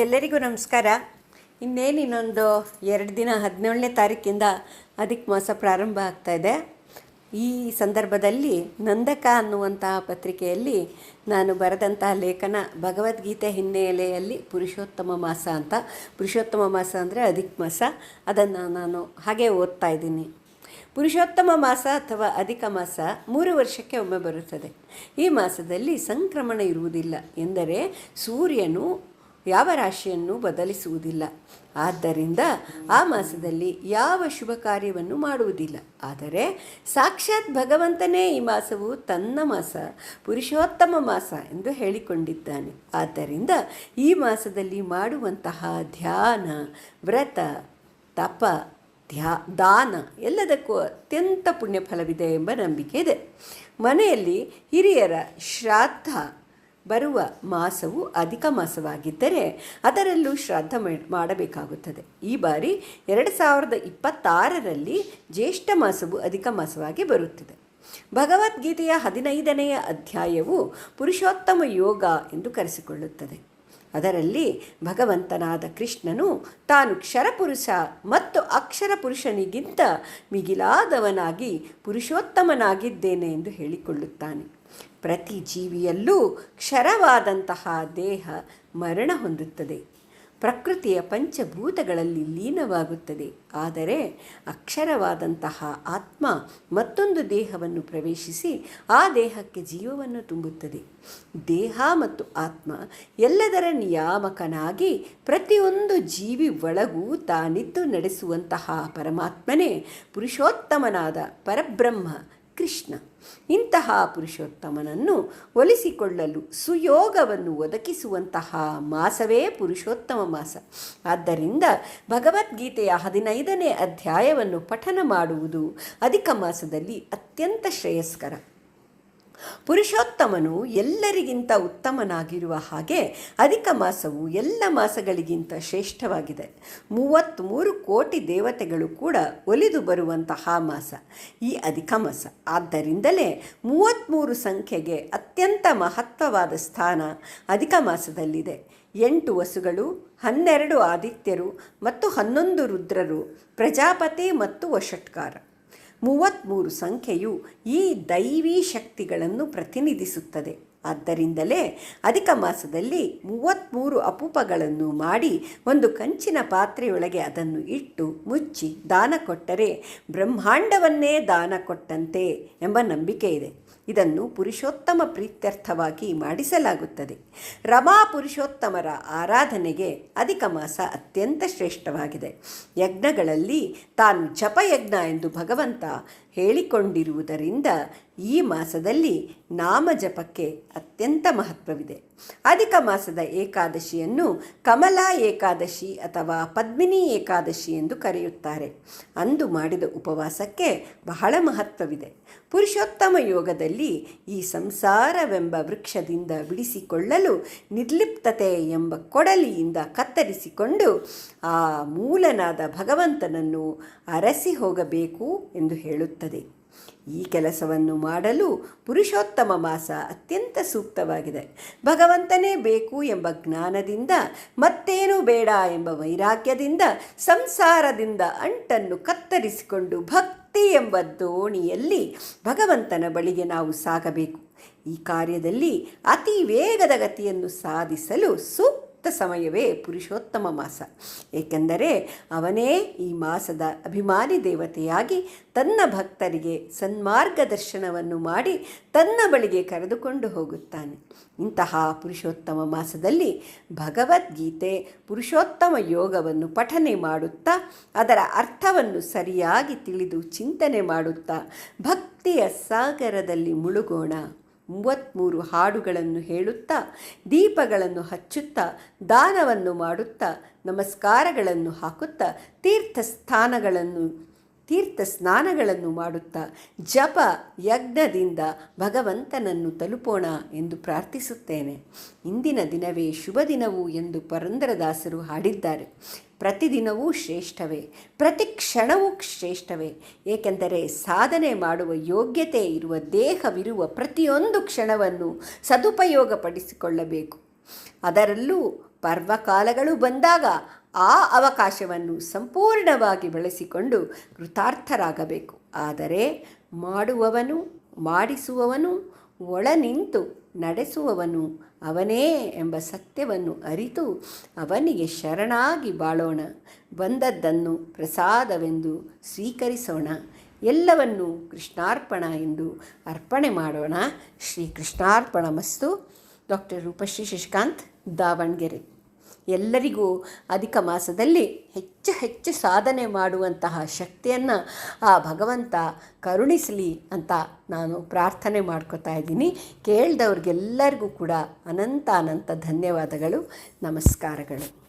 ಎಲ್ಲರಿಗೂ ನಮಸ್ಕಾರ. ಇನ್ನೊಂದು 2 ದಿನ 17ನೇ ತಾರೀಕಿಂದ ಅಧಿಕ ಮಾಸ ಪ್ರಾರಂಭ ಆಗ್ತಾಯಿದೆ. ಈ ಸಂದರ್ಭದಲ್ಲಿ ನಂದಕ ಅನ್ನುವಂತಹ ಪತ್ರಿಕೆಯಲ್ಲಿ ನಾನು ಬರೆದಂತಹ ಲೇಖನ ಭಗವದ್ಗೀತೆ ಹಿನ್ನೆಲೆಯಲ್ಲಿ ಪುರುಷೋತ್ತಮ ಮಾಸ ಅಂತ. ಪುರುಷೋತ್ತಮ ಮಾಸ ಅಂದರೆ ಅಧಿಕ ಮಾಸ. ಅದನ್ನು ನಾನು ಹಾಗೆ ಓದ್ತಾ ಇದ್ದೀನಿ. ಪುರುಷೋತ್ತಮ ಮಾಸ ಅಥವಾ ಅಧಿಕ ಮಾಸ 3 ವರ್ಷಕ್ಕೆ ಒಮ್ಮೆ ಬರುತ್ತದೆ. ಈ ಮಾಸದಲ್ಲಿ ಸಂಕ್ರಮಣ ಇರುವುದಿಲ್ಲ, ಎಂದರೆ ಸೂರ್ಯನು ಯಾವ ರಾಶಿಯನ್ನು ಬದಲಿಸುವುದಿಲ್ಲ. ಆದ್ದರಿಂದ ಆ ಮಾಸದಲ್ಲಿ ಯಾವ ಶುಭ ಕಾರ್ಯವನ್ನು ಮಾಡುವುದಿಲ್ಲ. ಆದರೆ ಸಾಕ್ಷಾತ್ ಭಗವಂತನೇ ಈ ಮಾಸವು ತನ್ನ ಮಾಸ, ಪುರುಷೋತ್ತಮ ಮಾಸ ಎಂದು ಹೇಳಿಕೊಂಡಿದ್ದಾನೆ. ಆದ್ದರಿಂದ ಈ ಮಾಸದಲ್ಲಿ ಮಾಡುವಂತಹ ಧ್ಯಾನ, ವ್ರತ, ತಪ, ದಾನ ಎಲ್ಲದಕ್ಕೂ ಅತ್ಯಂತ ಪುಣ್ಯಫಲವಿದೆ ಎಂಬ ನಂಬಿಕೆ ಇದೆ. ಮನೆಯಲ್ಲಿ ಹಿರಿಯರ ಶ್ರಾದ್ದ ಬರುವ ಮಾಸವು ಅಧಿಕ ಮಾಸವಾಗಿದ್ದರೆ ಅದರಲ್ಲೂ ಶ್ರಾದ್ದ ಮಾಡಬೇಕಾಗುತ್ತದೆ. ಈ ಬಾರಿ 2026ರಲ್ಲಿ ಜ್ಯೇಷ್ಠ ಮಾಸವು ಅಧಿಕ ಮಾಸವಾಗಿ ಬರುತ್ತಿದೆ. ಭಗವದ್ಗೀತೆಯ 15ನೆಯ ಅಧ್ಯಾಯವು ಪುರುಷೋತ್ತಮ ಯೋಗ ಎಂದು ಕರೆಸಿಕೊಳ್ಳುತ್ತದೆ. ಅದರಲ್ಲಿ ಭಗವಂತನಾದ ಕೃಷ್ಣನು ತಾನು ಕ್ಷರಪುರುಷ ಮತ್ತು ಅಕ್ಷರ ಪುರುಷನಿಗಿಂತ ಮಿಗಿಲಾದವನಾಗಿ ಪುರುಷೋತ್ತಮನಾಗಿದ್ದೇನೆ ಎಂದು ಹೇಳಿಕೊಳ್ಳುತ್ತಾನೆ. ಪ್ರತಿ ಜೀವಿಯಲ್ಲೂ ಕ್ಷರವಾದಂತಹ ದೇಹ ಮರಣ ಹೊಂದುತ್ತದೆ, ಪ್ರಕೃತಿಯ ಪಂಚಭೂತಗಳಲ್ಲಿ ಲೀನವಾಗುತ್ತದೆ. ಆದರೆ ಅಕ್ಷರವಾದಂತಹ ಆತ್ಮ ಮತ್ತೊಂದು ದೇಹವನ್ನು ಪ್ರವೇಶಿಸಿ ಆ ದೇಹಕ್ಕೆ ಜೀವವನ್ನು ತುಂಬುತ್ತದೆ. ದೇಹ ಮತ್ತು ಆತ್ಮ ಎಲ್ಲದರ ನಿಯಾಮಕನಾಗಿ ಪ್ರತಿಯೊಂದು ಜೀವಿ ಒಳಗೂ ತಾನಿದ್ದು ನಡೆಸುವಂತಹ ಪರಮಾತ್ಮನೇ ಪುರುಷೋತ್ತಮನಾದ ಪರಬ್ರಹ್ಮ ಕೃಷ್ಣ. ಇಂತಹ ಪುರುಷೋತ್ತಮನನ್ನು ಒಲಿಸಿಕೊಳ್ಳಲು ಸುಯೋಗವನ್ನು ಒದಗಿಸುವಂತಹ ಮಾಸವೇ ಪುರುಷೋತ್ತಮ ಮಾಸ. ಆದ್ದರಿಂದ ಭಗವದ್ಗೀತೆಯ 15ನೇ ಅಧ್ಯಾಯವನ್ನು ಪಠನ ಮಾಡುವುದು ಅಧಿಕ ಮಾಸದಲ್ಲಿ ಅತ್ಯಂತ ಶ್ರೇಯಸ್ಕರ. ಪುರುಷೋತ್ತಮನು ಎಲ್ಲರಿಗಿಂತ ಉತ್ತಮನಾಗಿರುವ ಹಾಗೆ ಅಧಿಕ ಮಾಸವು ಎಲ್ಲ ಮಾಸಗಳಿಗಿಂತ ಶ್ರೇಷ್ಠವಾಗಿದೆ. 33 ಕೋಟಿ ದೇವತೆಗಳು ಕೂಡ ಒಲಿದು ಬರುವಂತಹ ಮಾಸ ಈ ಅಧಿಕ ಮಾಸ. ಆದ್ದರಿಂದಲೇ 33 ಸಂಖ್ಯೆಗೆ ಅತ್ಯಂತ ಮಹತ್ವವಾದ ಸ್ಥಾನ ಅಧಿಕ ಮಾಸದಲ್ಲಿದೆ. 8 ವಸುಗಳು, 12 ಆದಿತ್ಯರು ಮತ್ತು 11 ರುದ್ರರು, ಪ್ರಜಾಪತಿ ಮತ್ತು ವಷಟ್ಕಾರ. 33 ಸಂಖ್ಯೆಯು ಈ ದೈವೀ ಶಕ್ತಿಗಳನ್ನು ಪ್ರತಿನಿಧಿಸುತ್ತದೆ. ಆದ್ದರಿಂದಲೇ ಅಧಿಕ ಮಾಸದಲ್ಲಿ 33 ಅಪೂಪಗಳನ್ನು ಮಾಡಿ ಒಂದು ಕಂಚಿನ ಪಾತ್ರೆಯೊಳಗೆ ಅದನ್ನು ಇಟ್ಟು ಮುಚ್ಚಿ ದಾನ ಕೊಟ್ಟರೆ ಬ್ರಹ್ಮಾಂಡವನ್ನೇ ದಾನ ಕೊಟ್ಟಂತೆ ಎಂಬ ನಂಬಿಕೆ ಇದೆ. ಇದನ್ನು ಪುರುಷೋತ್ತಮ ಪ್ರೀತ್ಯರ್ಥವಾಗಿ ಮಾಡಿಸಲಾಗುತ್ತದೆ. ರಮಾ ಪುರುಷೋತ್ತಮರ ಆರಾಧನೆಗೆ ಅಧಿಕ ಮಾಸ ಅತ್ಯಂತ ಶ್ರೇಷ್ಠವಾಗಿದೆ. ಯಜ್ಞಗಳಲ್ಲಿ ತಾನು ಜಪಯಜ್ಞ ಎಂದು ಭಗವಂತ ಹೇಳಿಕೊಂಡಿರುವುದರಿಂದ ಈ ಮಾಸದಲ್ಲಿ ನಾಮ ಜಪಕ್ಕೆ ಅತ್ಯಂತ ಮಹತ್ವವಿದೆ. ಅಧಿಕ ಮಾಸದ ಏಕಾದಶಿಯನ್ನು ಕಮಲಾ ಏಕಾದಶಿ ಅಥವಾ ಪದ್ಮಿನಿ ಏಕಾದಶಿ ಎಂದು ಕರೆಯುತ್ತಾರೆ. ಅಂದು ಮಾಡಿದ ಉಪವಾಸಕ್ಕೆ ಬಹಳ ಮಹತ್ವವಿದೆ. ಪುರುಷೋತ್ತಮ ಯೋಗದಲ್ಲಿ ಈ ಸಂಸಾರವೆಂಬ ವೃಕ್ಷದಿಂದ ಬಿಡಿಸಿಕೊಳ್ಳಲು ನಿರ್ಲಿಪ್ತತೆ ಎಂಬ ಕೊಡಲಿಯಿಂದ ಕತ್ತರಿಸಿಕೊಂಡು ಆ ಮೂಲನಾದ ಭಗವಂತನನ್ನು ಅರಸಿ ಹೋಗಬೇಕು ಎಂದು ಹೇಳುತ್ತದೆ. ಈ ಕೆಲಸವನ್ನು ಮಾಡಲು ಪುರುಷೋತ್ತಮ ಮಾಸ ಅತ್ಯಂತ ಸೂಕ್ತವಾಗಿದೆ. ಭಗವಂತನೇ ಬೇಕು ಎಂಬ ಜ್ಞಾನದಿಂದ, ಮತ್ತೇನೂ ಬೇಡ ಎಂಬ ವೈರಾಗ್ಯದಿಂದ, ಸಂಸಾರದಿಂದ ಅಂಟನ್ನು ಕತ್ತರಿಸಿಕೊಂಡು ಭಕ್ತಿ ಎಂಬ ದೋಣಿಯಲ್ಲಿ ಭಗವಂತನ ಬಳಿಗೆ ನಾವು ಸಾಗಬೇಕು. ಈ ಕಾರ್ಯದಲ್ಲಿ ಅತಿ ವೇಗದ ಗತಿಯನ್ನು ಸಾಧಿಸಲು ಸೂಕ್ತ ಸಮಯವೇ ಪುರುಷೋತ್ತಮ ಮಾಸ. ಏಕೆಂದರೆ ಅವನೇ ಈ ಮಾಸದ ಅಭಿಮಾನಿ ದೇವತೆಯಾಗಿ ತನ್ನ ಭಕ್ತರಿಗೆ ಸನ್ಮಾರ್ಗದರ್ಶನವನ್ನು ಮಾಡಿ ತನ್ನ ಬಳಿಗೆ ಕರೆದುಕೊಂಡು ಹೋಗುತ್ತಾನೆ. ಇಂತಹ ಪುರುಷೋತ್ತಮ ಮಾಸದಲ್ಲಿ ಭಗವದ್ಗೀತೆ ಪುರುಷೋತ್ತಮ ಯೋಗವನ್ನು ಪಠನೆ ಮಾಡುತ್ತಾ ಅದರ ಅರ್ಥವನ್ನು ಸರಿಯಾಗಿ ತಿಳಿದು ಚಿಂತನೆ ಮಾಡುತ್ತಾ ಭಕ್ತಿಯ ಸಾಗರದಲ್ಲಿ ಮುಳುಗೋಣ. 33 ಹಾಡುಗಳನ್ನು ಹೇಳುತ್ತಾ, ದೀಪಗಳನ್ನು ಹಚ್ಚುತ್ತಾ, ದಾನವನ್ನು ಮಾಡುತ್ತಾ, ನಮಸ್ಕಾರಗಳನ್ನು ಹಾಕುತ್ತಾ, ತೀರ್ಥ ಸ್ನಾನಗಳನ್ನು ಮಾಡುತ್ತಾ ಜಪ ಯಜ್ಞದಿಂದ ಭಗವಂತನನ್ನು ತಲುಪೋಣ ಎಂದು ಪ್ರಾರ್ಥಿಸುತ್ತೇನೆ. ಇಂದಿನ ದಿನವೇ ಶುಭ ದಿನವು ಎಂದು ಪುರಂದರದಾಸರು ಹಾಡಿದ್ದಾರೆ. ಪ್ರತಿದಿನವೂ ಶ್ರೇಷ್ಠವೇ, ಪ್ರತಿ ಕ್ಷಣವೂ ಶ್ರೇಷ್ಠವೇ. ಏಕೆಂದರೆ ಸಾಧನೆ ಮಾಡುವ ಯೋಗ್ಯತೆ ಇರುವ ದೇಹವಿರುವ ಪ್ರತಿಯೊಂದು ಕ್ಷಣವನ್ನು ಸದುಪಯೋಗಪಡಿಸಿಕೊಳ್ಳಬೇಕು. ಅದರಲ್ಲೂ ಪರ್ವಕಾಲಗಳು ಬಂದಾಗ ಆ ಅವಕಾಶವನ್ನು ಸಂಪೂರ್ಣವಾಗಿ ಬಳಸಿಕೊಂಡು ಕೃತಾರ್ಥರಾಗಬೇಕು. ಆದರೆ ಮಾಡುವವನು, ಮಾಡಿಸುವವನು, ಒಳ ನಿಂತು ನಡೆಸುವವನು ಅವನೇ ಎಂಬ ಸತ್ಯವನ್ನು ಅರಿತು ಅವನಿಗೆ ಶರಣಾಗಿ ಬಾಳೋಣ. ಬಂದದ್ದನ್ನು ಪ್ರಸಾದವೆಂದು ಸ್ವೀಕರಿಸೋಣ. ಎಲ್ಲವನ್ನೂ ಕೃಷ್ಣಾರ್ಪಣ ಎಂದು ಅರ್ಪಣೆ ಮಾಡೋಣ. ಶ್ರೀ ಕೃಷ್ಣಾರ್ಪಣಮಸ್ತು. ಡಾಕ್ಟರ್ ರೂಪಶ್ರೀ ಶಶಿಕಾಂತ್, ದಾವಣಗೆರೆ. ಎಲ್ಲರಿಗೂ ಅಧಿಕ ಮಾಸದಲ್ಲಿ ಹೆಚ್ಚು ಸಾಧನೆ ಮಾಡುವಂತಹ ಶಕ್ತಿಯನ್ನು ಆ ಭಗವಂತ ಕರುಣಿಸಲಿ ಅಂತ ನಾನು ಪ್ರಾರ್ಥನೆ ಮಾಡ್ಕೋತಾ ಇದ್ದೀನಿ. ಕೇಳಿದವ್ರಿಗೆಲ್ಲರಿಗೂ ಕೂಡ ಅನಂತ ಧನ್ಯವಾದಗಳು, ನಮಸ್ಕಾರಗಳು.